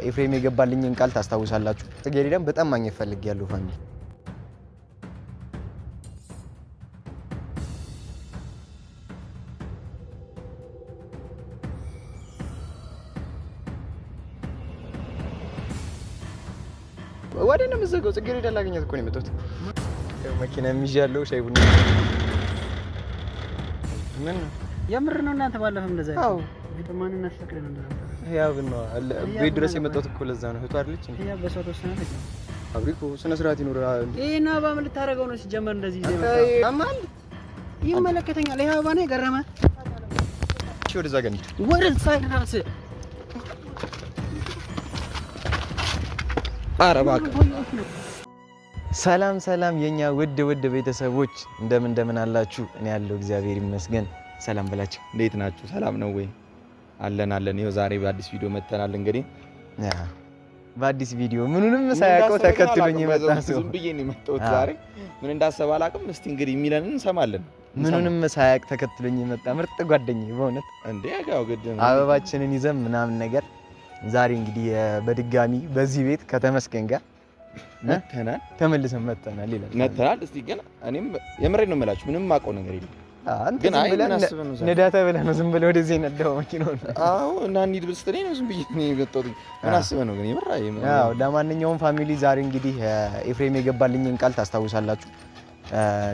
ኤፍሬም የገባልኝን ቃል ታስታውሳላችሁ። ጽጌረዳን በጣም ማግኘት ፈልጌያለሁ ፋሚሊ። ወደ ነው የምትዘጋው? ጽጌረዳን ላገኛት እኮ ነው የመጣሁት። መኪና የሚዣለው ሻይ ቡና ምን ነው የምር ነው እናንተ ባለፈም እንደዛ አዎ ማን እናስፈቅደን እንደዛ ያው ነው ቤት ድረስ የመጣሁት እኮ ለዛ ነው። እህቷ አይደለች እንዴ? ያ በሷ ተወሰናለች። አብሪኮ ስነ ስርዓት ይኖራል። እና ባም ልታረገው ነው ሲጀመር እንደዚህ አማል ይመለከተኛል። ይሄ አበባ ነው የገረመ። እሺ ወደዛ ገንድ ወደዛ ይራስ አረባክ። ሰላም ሰላም የኛ ውድ ቤተሰቦች እንደምን አላችሁ? እኔ ያለው እግዚአብሔር ይመስገን። ሰላም ብላችሁ እንዴት ናችሁ? ሰላም ነው ወይ? አለን። ይኸው ዛሬ በአዲስ ቪዲዮ መተናል። እንግዲህ በአዲስ ቪዲዮ ምኑንም ሳያውቀው ተከትሎኝ የመጣ ሰው ዝም ብዬ ነው የመጣሁት ዛሬ። ምን እንዳሰበ አላውቅም። እስቲ እንግዲህ የሚለን እንሰማለን። ምኑንም ሳያውቅ ተከትሎኝ የመጣ ምርጥ ጓደኛዬ በእውነት እንዴ ያው ግድ ነው። አበባችንን ይዘን ምናምን ነገር ዛሬ እንግዲህ በድጋሚ በዚህ ቤት ከተመስገን ጋር ተመልሰን መጥተናል ይላል። እስቲ ግን እኔም የምሬን ነው የምላችሁ ምንም ማውቀው ነገር የለም። ግን አይ ነዳተ ብለህ ነው ዝም ብለህ ወደዚህ ነዳው መኪናውን? አዎ እና እንሂድ ብስትለኝ ነው ዝም ብዬ ነው የመጣሁት። ምን አስበህ ነው ግን የምራይ? አዎ ለማንኛውም ፋሚሊ ዛሬ እንግዲህ ኤፍሬም የገባልኝን ቃል ታስታውሳላችሁ።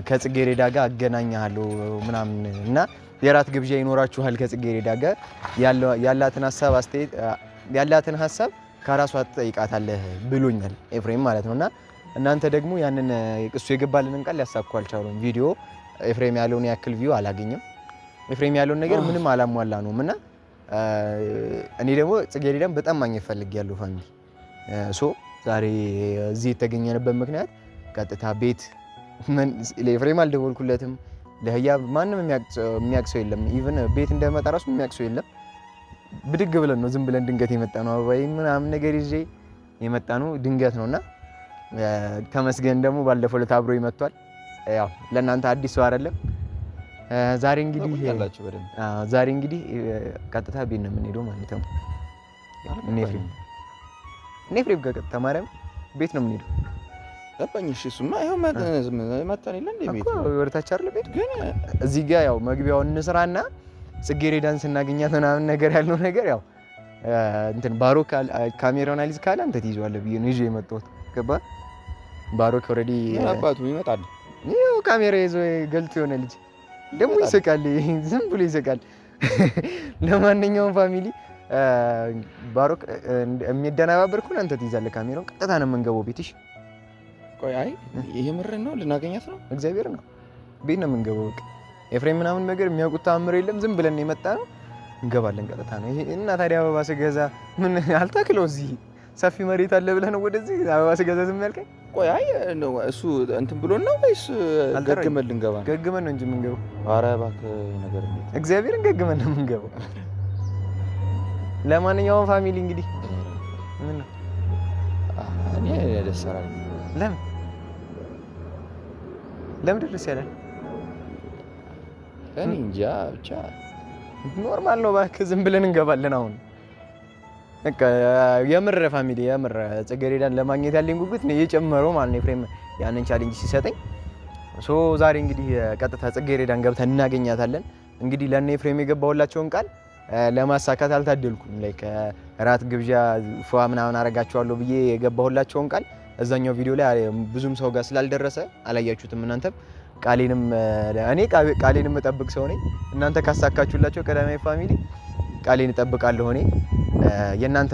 ከጽጌረዳ ጋር አገናኛለሁ ምናምን እና የራት ግብዣ ይኖራችኋል ከጽጌረዳ ጋር ያላትን ሀሳብ ከራሷ ትጠይቃታለህ ብሎኛል ኤፍሬም ማለት ነውና እናንተ ደግሞ ያንን እሱ የገባልንን ቃል ሊያሳኩ አልቻሉም። ቪዲዮ ኤፍሬም ያለውን ያክል ቪው አላገኘም። ኤፍሬም ያለውን ነገር ምንም አላሟላ ነውም እና እኔ ደግሞ ጽጌረዳን በጣም ማግኘት ፈልጌያለሁ ፋሚሊ። ዛሬ እዚህ የተገኘንበት ምክንያት ቀጥታ ቤት ለኤፍሬም አልደወልኩለትም። ለህያ ማንም የሚያውቅ ሰው የለም። ኢቭን ቤት እንደመጣ ራሱ የሚያውቅ ሰው የለም። ብድግ ብለን ነው ዝም ብለን ድንገት የመጣ ነው። አበባዬ ምናምን ነገር ይዤ የመጣ ነው ድንገት ነውና ተመስገን ደግሞ ባለፈው ዕለት አብሮ ይመጣል። ያው ለእናንተ አዲስ ሰው አይደለም። ዛሬ እንግዲህ ቀጥታ ቤት ነው የምንሄደው ማለት ነው። እኔ ኤፍሬም ጋር ቀጥታ ማርያም ቤት ነው የምንሄደው። ገባኝ። እሺ እሱማ ይኸው መጣን የለ እንደ ቤት ወደታች አይደል ቤት ግን እዚህ ጋር ያው መግቢያውን እንስራና ጽጌረዳን ስናገኛት ምናምን ነገር ያለው ነገር ያው እንትን ባሮክ ካሜራውን አልይዝ ካለ አንተ ትይዘዋለህ ብዬ ነው ይዤ የመጣሁት። ገባ ባሮክ ኦልሬዲ አባቱ ይመጣል። ይኸው ካሜራ ይዞ ገልጥ የሆነ ልጅ ደግሞ ይስቃል፣ ዝም ብሎ ይስቃል። ለማንኛውም ፋሚሊ ባሮክ የሚደናባበር ከሆነ አንተ ትይዛለህ ካሜራውን። ቀጥታ ነው የምንገባው ቤትሽ። ቆይ አይ ይሄ ምርን ነው ልናገኛት ነው? እግዚአብሔር ነው ቤት ነው የምንገባው። በቃ ኤፍሬም ምናምን ነገር የሚያውቁት ተአምር የለም። ዝም ብለን የመጣ ነው እንገባለን ቀጥታ ነው። ይሄ እና ታዲያ አበባ ስገዛ ምን አልታክለው እዚህ ሰፊ መሬት አለ ብለህ ነው ወደዚህ አበባ ስገዛ ዝም ያልከኝ? ቆይ አይ ነው እሱ እንትን ብሎን ነው ወይስ ገግመን ልንገባ ነው? ገግመን ነው እንጂ የምንገባው። ኧረ እባክህ ነገር እንዴት እግዚአብሔርን ገግመን ነው የምንገባው። ለማንኛውም ፋሚሊ እንግዲህ ምን ነው እኔ ደስ አላለኝ። ለምን ደስ ያላል? እኔ እንጃ ብቻ ኖርማል ነው። እባክህ ዝም ብለን እንገባለን። አሁን በቃ የምር ፋሚሊ የምር ጽጌረዳን ለማግኘት ያለኝ ጉጉት ነው የጨመረው ማለት ነው። ኤፍሬም ያንን ቻሌንጅ ሲሰጠኝ ዛሬ እንግዲህ ቀጥታ ጽጌረዳን ገብተን እናገኛታለን። እንግዲህ ለእነ ኤፍሬም የገባሁላቸውን ቃል ለማሳካት አልታደልኩም። ላይክ ራት ግብዣ ፏ ምናምን አረጋቸዋለሁ ብዬ የገባሁላቸውን ቃል እዛኛው ቪዲዮ ላይ ብዙም ሰው ጋር ስላልደረሰ አላያችሁትም እናንተም። እኔ ቃሌን የምጠብቅ ሰው ነኝ። እናንተ ካሳካችሁላቸው ቀዳማዊ ፋሚሊ ቃሌን እጠብቃለሁ። እኔ የእናንተ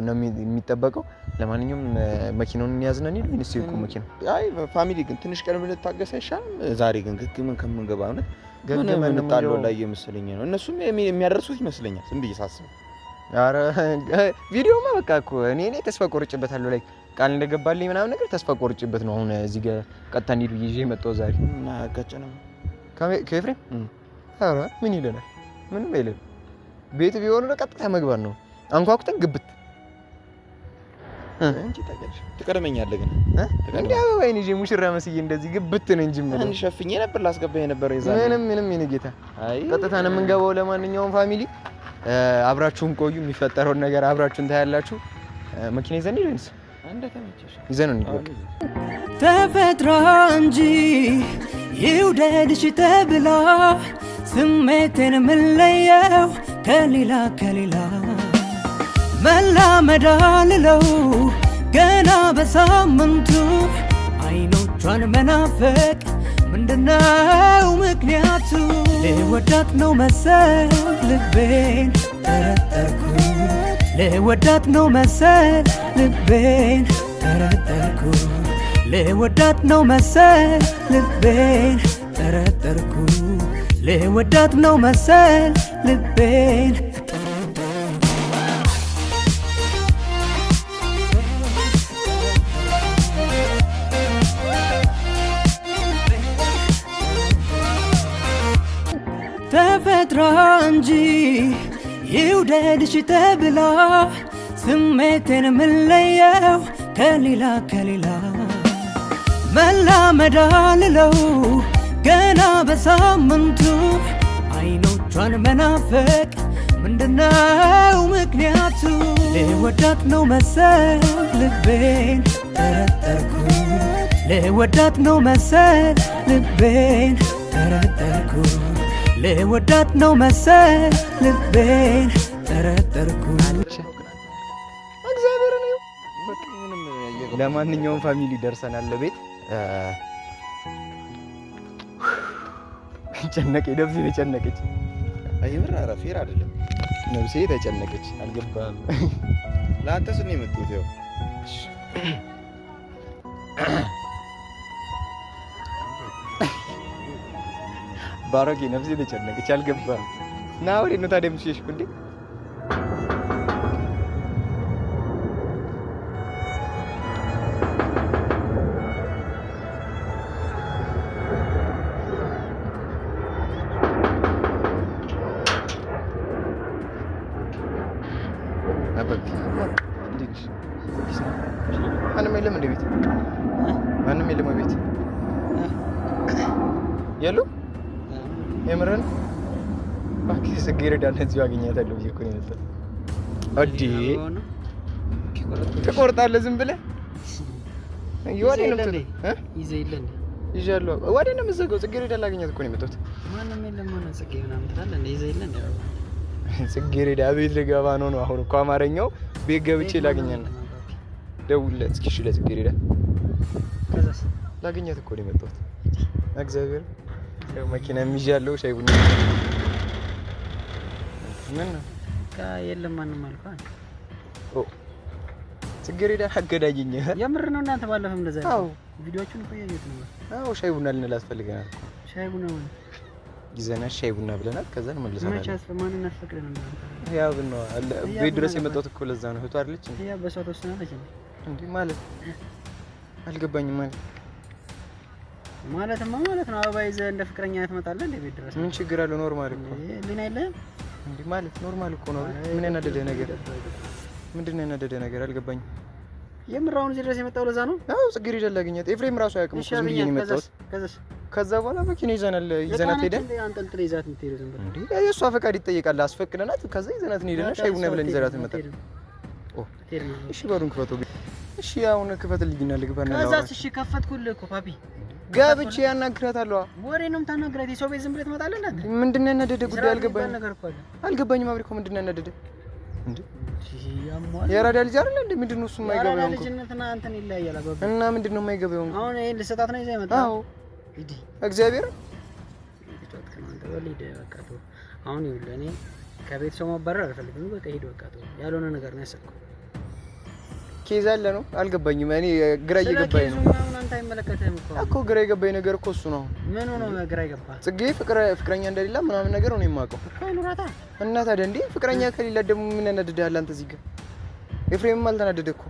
ነው የሚጠበቀው። ለማንኛውም መኪናውን እንያዝነን ይሉ እንስ ይቁ መኪና አይ ፋሚሊ ግን ትንሽ ቀን ብንታገስ አይሻልም? ዛሬ ግን ግግምን ከምንገባ ነው ገገመን እንጣለው ላይ የመሰለኝ ነው። እነሱም የሚያደርሱት ይመስለኛል ዝም ብዬ ሳስብ። ኧረ ቪዲዮማ በቃ እኮ እኔ ተስፋ ቆርጬበታለሁ። ላይ ቃል እንደገባልኝ ምናምን ነገር ተስፋ ቆርጬበት ነው አሁን እዚህ ጋር ቀጥታ እንሂድ ይዤ መጣሁ ዛሬ እና አጋጨነው ከኤፍሬም። ኧረ ምን ይለናል? ምንም አይልም። ቤት ቢሆን ነው ቀጥታ መግባት ነው። አንኳኩተን ግብት እንጂ ትቀደመኛለህ ግን እንዴ አበባዬን ይዤ ሙሽራ መስዬ እንደዚህ ግብት ነው እንጂ ምን ሸፍኜ ነበር ላስገባኝ ነበር። ምንም የኔ ጌታ ቀጥታ ነው የምንገባው። ለማንኛውም ፋሚሊ አብራችሁን ቆዩ። የሚፈጠረውን ነገር አብራችሁን ታያላችሁ። መኪና ይዘን ይደንስ ይዘን እንዲወቅ ተፈጥሮ እንጂ ይውደድሽ ተብላ ስሜቴን ምለየው ከሌላ መላመድ አልለው ገና በሳምንቱ አይኖቿን መናፈቅ ምንድነው ምክንያቱ? ልወዳት ነው መሰል ልቤን ጠረጠርኩ ልወዳት ነው መሰል ልቤን ጠረጠርኩ ልወዳት ነው መሰል ልቤን ጠረጠርኩ ልወዳት ነው መሰል ልቤን ተፈጥሮ እንጂ ይውደድሽ ተብላ ስሜቴን ምለየው ከሌላ መላመድ አልለው ገና በሳምንቱ አይኖቿን መናፈቅ ምንድነው ምክንያቱ? ልወዳት ነው መሰል ልቤን ጠረጠርኩ ልወዳት ነው መሰል ልቤን ጠረጠርኩ ልወዳት ነው መሰል ልቤን ጠረጠርኩ። ለማንኛውም ፋሚሊ ደርሰናል ለቤት። ጨነቀ ነብሴ ተጨነቀች። አይምር አረፌር አይደለም ነብሴ ተጨነቀች። አልገባም ለአንተስ ነው የመጡት ያው ባሮኬ ነፍሴ ተጨነቀች። አልገባም ና ወዴት ነው ታዲያ የምትሸሽኩ እንዴ? ማንም የለም እንደ ቤት ማንም የለም ቤት የሉም። የምርን ባኪ ጽጌረዳ እንደዚህ አገኛታለሁ ብዬ እኮ ነው የመጣሁት። አዲ ትቆርጣለህ ዝም ብለህ ይወዴ ነው ይዘይልኝ ይዣለሁ። ወዴ ነው የምትዘጋው? ጽጌረዳ ላገኛት እኮ ነው የመጣሁት። ማንም የለም ማለት ጽጌ ምናምን ትላለህ እንደ ይዘይልኝ። ጽጌረዳ ቤት ልገባ ነው አሁን እኮ አማርኛው ቤት ገብቼ ላገኛት ነው። ደውልለት እስኪ እሺ ለጽጌረዳ ከዛስ ላገኛት እኮ ነው የመጣሁት። እግዚአብሔር መኪና የሚዣለው ሻይ ቡና ምን ነው የለም ማንም አልኳን። ጽጌረዳ አገዳኝኝ የምር ነው እናንተ ባለፈው እንደዛ አዎ ቪዲዮቹን ቆያየት ነው። አዎ ሻይ ቡና ልንላት ፈልገናል። ሻይ ቡና ማለት ይዘናል ሻይ ቡና ብለናል። ከዛ ነው መልሰናል። መቻስ ማንና ፈቅደን ነው ያው ነው ቤት ድረስ የመጣሁት እኮ ለዛ ነው። እህቷ አይደለች እንዴ? ያ በሷ ተወስናለች እንዴ ማለት አልገባኝም። ማለትማ ማለት ነው አበባ ይዘህ እንደ ፍቅረኛ ትመጣለህ እንደ ቤት ድረስ ምን ችግር አለው? ኖርማል እኮ ምን አይደለም እንዴ ማለት ኖርማል እኮ ነው። ምን ያናደደ ነገር ምንድነው? ያናደደ ነገር አልገባኝም። የምራውን እዚህ ድረስ የመጣው ለዛ ነው። አዎ ጽጌረዳ ላገኛት ኤፍሬም ራሱ አያውቅም እኮ ዝም ብዬ ነው የመጣሁት። ከዛ በኋላ መኪና ይዘናት ሄደን አንጠልጥል ይዛት የምትሄደው ዝም ብለህ እንዴ የእሷ ፈቃድ ይጠየቃል። አስፈቅደናት ከዛ ይዘናት እንሄድና ሻይ ቡና ብለን ይዘናት እንመጣለን። እሺ በሩን ክፈቱ። እሺ አሁን ክፈትልኝና ልግባና ነው። ከዛስ እሺ ከፈትኩልህ እኮ ፓፒ ገብቼ ያናግራታለሁ። ወሬ ነው የምታናግራት? የሰው ቤት ዝም ብለህ ትመጣለህ እንዴ? ምንድነው ያናደደ ጉዳይ? አልገባኝም። አብሪኮ ምንድነው ያናደደ እንዴ? የራዳ ልጅ አይደል እንዴ? ምንድነው እሱ የማይገባው እንዴ? ልጅነትና አንተን ይለያያል አባባ። እና ምንድነው የማይገባው? አሁን ይሄን ልሰጣት ነው ይዘህ የመጣው? አዎ ሂድ እግዚአብሔር አሁን ይኸውልህ እኔ ከቤት ሰው ማባረር አልፈልግም። በቃ ሂድ በቃ ተው። ያልሆነ ነገር ነው ያሰብኩት። ኬዝ አለ ነው አልገባኝም። እኔ ግራ እየገባኝ ነው። አንተ አይመለከትህም እኮ ግራ የገባኝ ነገር እኮ እሱ ነው። ምን ሆኖ ግራ ይገባ? ጽጌ ፍቅረኛ እንደሌላ ምናምን ነገር ነው የማውቀው እኮ አይኑራታ። እና ታዲያ እንዴ ፍቅረኛ ከሌላ ደግሞ ምን ያናድድሃል አንተ? እዚህ ጋር ኤፍሬምም አልተናደደ እኮ።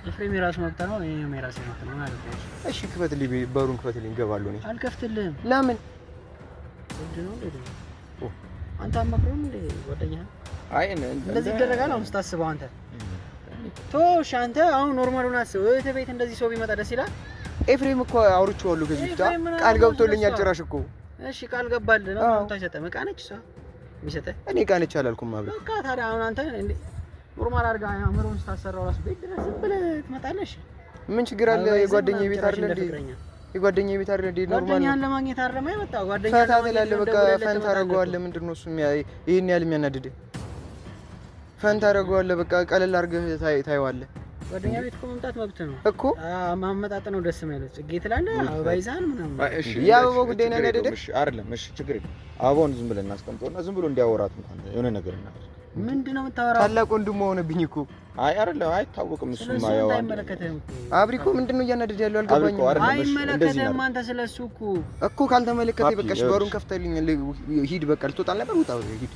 ኤፍሬም የራሱ መብት ነው፣ እኔም የራሴ መብት ነው ማለት ነው። እሺ ክፈትልኝ፣ በሩን ክፈትልኝ፣ እገባለሁ። እኔ አልከፍትልህም። ለምን? አንተ አማክረው እንዴ ጓደኛህ? አይ እንደዚህ ይደረጋል አሁን ስታስበው አንተ ቶሽ አንተ አሁን ኖርማል ሆነ አስበው። እህት ቤት እንደዚህ ሰው ቢመጣ ደስ ይላል? ኤፍሬም እኮ አውርቼዋለሁ ከዚህ ፊት ቃል ገብቶልኛል ጭራሽ እኮ። እሺ ቃል ገባልህ ነው ታሸጠ መቃነች እሷ የሚሰጠህ? እኔ ቃል አላልኩም አብሪ። በቃ ታዲያ አሁን አንተ እንዴ ኖርማል አድርጋ አምሮን ስታሰራው ራሱ ቤት ድረስ ዝም ብለህ ትመጣለህ። ምን ችግር አለ? የጓደኛዬ ቤት አይደል እንዴ? የጓደኛዬ ቤት አይደል እንዴ? ኖርማል ጓደኛህን ለማግኘት አይደለም የመጣው ጓደኛ ፈታ ትላለህ። በቃ ፈን ታደርገዋለህ። ምንድነው እሱ ይሄን ያህል የሚያናድድህ? ፈን ታደርገዋለህ። በቃ ቀለል አድርገህ ታየዋለህ። ጓደኛ ቤት እኮ መምጣት መብት ነው እኮ። ማመጣጥ ነው ደስ የማይለው። ጽጌ ትላለህ፣ አበባ ይዘሃል ምናምን። እሺ የአበባው ጉዳይ ነው ያናደደህ? እሺ አይደለም። እሺ ችግር የለም። አበባውን ዝም ብለን እናስቀምጠውና ዝም ብሎ እንዲያወራት እንኳን የሆነ ነገር እናደርግ። ምንድነው የምታወራው? ታላቅ ወንድም ሆነብኝ እኮ። አይ አይደለም፣ አይታወቅም። እሱማ ያው አይመለከትህም እኮ አብሪ እኮ። ምንድነው እያናደደ ያለው አልገባኝም። አይመለከትህም አንተ ስለሱ እኮ ካልተመለከተኝ በቃ በሩን ከፍተልኝ ሂድ። በቃ ልትወጣ ነበር፣ ውጣ ሂድ።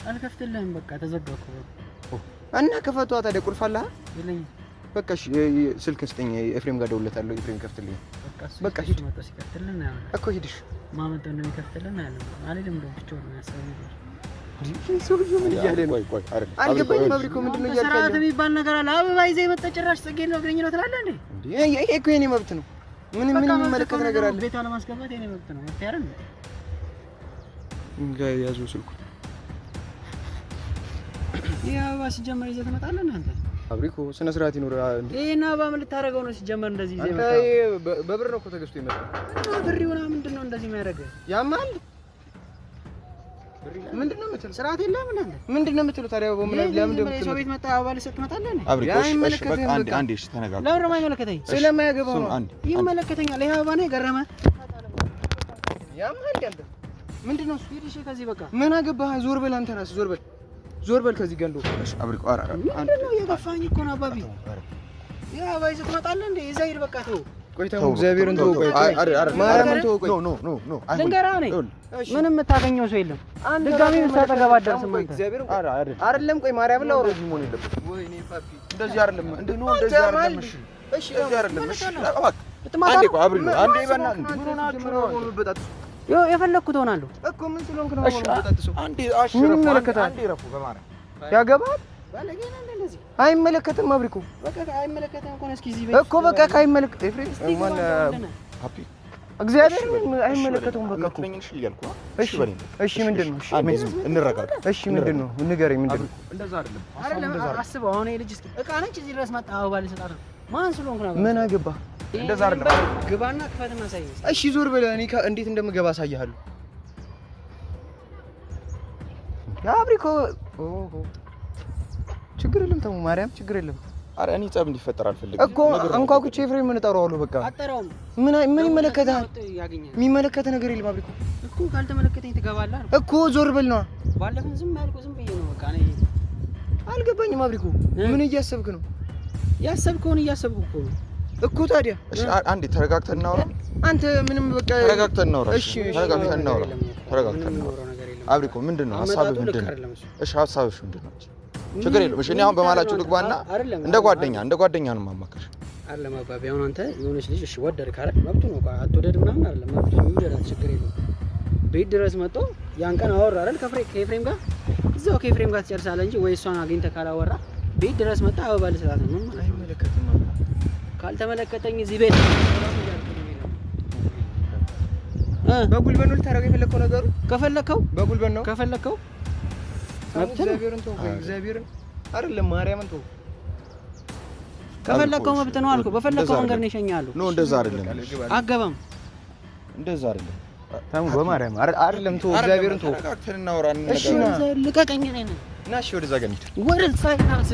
አልከፍትልህም በቃ ተዘጋ እኮ። እና ክፈቷ ታዲያ። ቁልፍ አለህ? የለኝም። በቃ ስልክ ስጠኝ፣ ኤፍሬም ጋር ደውለታለሁ። ኤፍሬም ከፍትልኝ። በቃ ሂድ እኮ ሂድሽ። ማመጣ ነው የሚከፍትልን ያለው አልልም። እንደው ብቻ ነው ያሰበው። ሰውዬው ምን እያለ ነው? አልገባኝም። አብሪ እኮ ምንድነው እያልከኝ? ስርዓት የሚባል ነገር አለ። አበባ ይዘህ የመጣ ጭራሽ ጽጌ ነው አገኘ ነው ትላለህ እንዴ? ይሄ እኮ የኔ መብት ነው። ምን የሚመለከት ነገር አለ? ቤቷ ለማስገባት የኔ መብት ነው። መብት ያረን ጋር ያዙ ስልኩ። ይሄ አበባ ሲጀመር ይዘህ ትመጣለህ እናንተ። አብሪ እኮ ስነ ስርዓት ይኖራል እንዴ? ይሄን አበባ ምን ልታረገው ነው ሲጀመር እንደዚህ ይዘህ የመጣው? በብር ነው እኮ ተገዝቶ ይመጣል። ብር ይሆና ምንድነው እንደዚህ የሚያደርገው? ያማል። ምንድነው የምትለው? ስርዓት የለም እናንተ። ምንድነው የምትለው ታዲያ? ለምን እንደምትለው ሰው ቤት መጣ አበባ ልሰጥ ትመጣለህ እንዴ? አብሪ እሺ በቃ አንዴ እሺ ተነጋገር። ለምን ነው የማይመለከተኝ? ስለማያገባው ነው። ይመለከተኛል። ይሄ አበባ ነው የገረመህ? ያማል ያለ ምንድነው እሱ? ሂድ እሺ ከዚህ በቃ ምን አገባህ? ዞር በል አንተ ራስህ ዞር በል። ዞር በል ከዚህ ገንዶ። እሺ አብሪ ቋራ ምንድነው የገፋኝ እኮ ነው አባቢ። ያ አበባ ይዘህ ትመጣለህ እንዴ? ይዘህ ሂድ በቃ ተው። ቆይ ተው፣ እግዚአብሔርን ተው። ቆይ ማርያምን ተው። ቆይ ኖ ልንገርህ ነኝ። ምንም የምታገኘው ሰው የለም። ድጋሚ የምታጠገብ አትደርስም አንተ። አይደለም ቆይ ማርያምን ላውራ ሆነ የለበትም። ወይኔ ፓፒ እንደዚህ አይደለም እንዴ? ኖ እንደዚህ አይደለም። እሺ እሺ እንደዚህ አይደለም። እሺ እባክህ አንዴ ቆይ አብሪ ነው አንዴ በእናትህ ምን ሆናችሁ ነው የምትበጣጡት? የፈለኩት ሆናለሁ እኮ ምን ስለሆንክ ነው የምትበጣጡት? አንዴ አሽረፍ አንዴ ረፉ በማርያም ያገባል። ባለጌ ነህ እንደዚህ። አይመለከትም አብሪ እኮ በቃ አይመለከትም እኮ ነው። እስኪ እዚህ ቤት እኮ በቃ ካይመለከት ኤፍሬም ማን ፓፒ እግዚአብሔር አይመለከተውም። በቃ እኮ እሺ በኔ እሺ ምንድን ነው? እሺ እንረጋጋ። እሺ ምንድን ነው? ንገረኝ። ምንድን ነው? እንደዛ አይደለም። አስበው አሁን ልጅ እስኪ እቃ ነች እዚህ ድረስ መጣ አበባ ልሰጣት ነው። ማን ስለሆንክ ነው? ምን አገባህ? እንደዛ አይደለም። ግባና ክፈትና አሳየኝ። እሺ ዞር በል። እኔ እንዴት እንደምገባ አሳይሃለሁ። አብሪ እኮ ችግር የለም። ተው ማርያም ችግር የለም። አረ እኔ ጸብ እንዲፈጠር አልፈልግም እኮ አንኳኩቼ ኤፍሬም ምን እጠራዋለሁ? በቃ አጠራውም። ምን ይመለከታል? የሚመለከት ነገር የለም። አብሪ እኮ ካልተመለከተኝ ትገባለህ እኮ ዞር በል ነው። ባለፈው ዝም ያልኩህ ዝም ብዬ ነው። በቃ እኔ አልገባኝም። አብሪ ምን እያሰብክ ነው? ያሰብከውን እያሰብኩ እኮ ነው እኮ። ታዲያ እሺ አንዴ ተረጋግተን እናውራ። አንተ ምንም በቃ ተረጋግተን እናውራ። እሺ ተረጋግተን እናውራ። ተረጋግተን እናውራ። አብሪ እኮ ምንድን ነው ሀሳብህ? ምንድን ነው? እሺ ሀሳብሽ ምንድን ነው? ችግር የለውም። እሺ እኔ አሁን በማላችሁ ልግባና እንደ ጓደኛ ነው የማማከርሽ። አይደለም አባቢ፣ አሁን አንተ የሆነች ልጅ እሺ ወደድክ አይደል? መብቱ ነው። አትወደድ ምናምን አይደለም መብቱ ነው። ይወደዳት ችግር የለውም። ቤት ድረስ መጥቶ ያን ቀን አወራ አይደል? ከኤፍሬም ጋር እዛው ከኤፍሬም ጋር ትጨርሳለህ እንጂ ወይ እሷን አግኝተህ ካላወራ ቤት ድረስ መጣ አበባ ልሰጣት ነው። ምን አይመለከትም። ካልተመለከተኝ እዚህ ቤት በጉልበት ነው ልታደርገው የፈለከው ነገሩ። ከፈለከው በጉልበት ነው ከፈለከው እግዚአብሔርን ተው። እግዚአብሔርን አይደለም ማርያምን ተው። ከፈለከው መብት ነው አልኩህ። በፈለከው መንገድ ነው ይሸኛለሁ። ኖ እንደዛ አይደለም። አገባም እንደዛ አይደለም። ታሙ በማርያም አይደለም ተው። እግዚአብሔርን ተው። ተረጋግተን እናወራ። እሺ ልቀቀኝ። እኔ ነኝ እና እሺ ወደዛ ጋር እንሂድ። ወደ ሳይናስ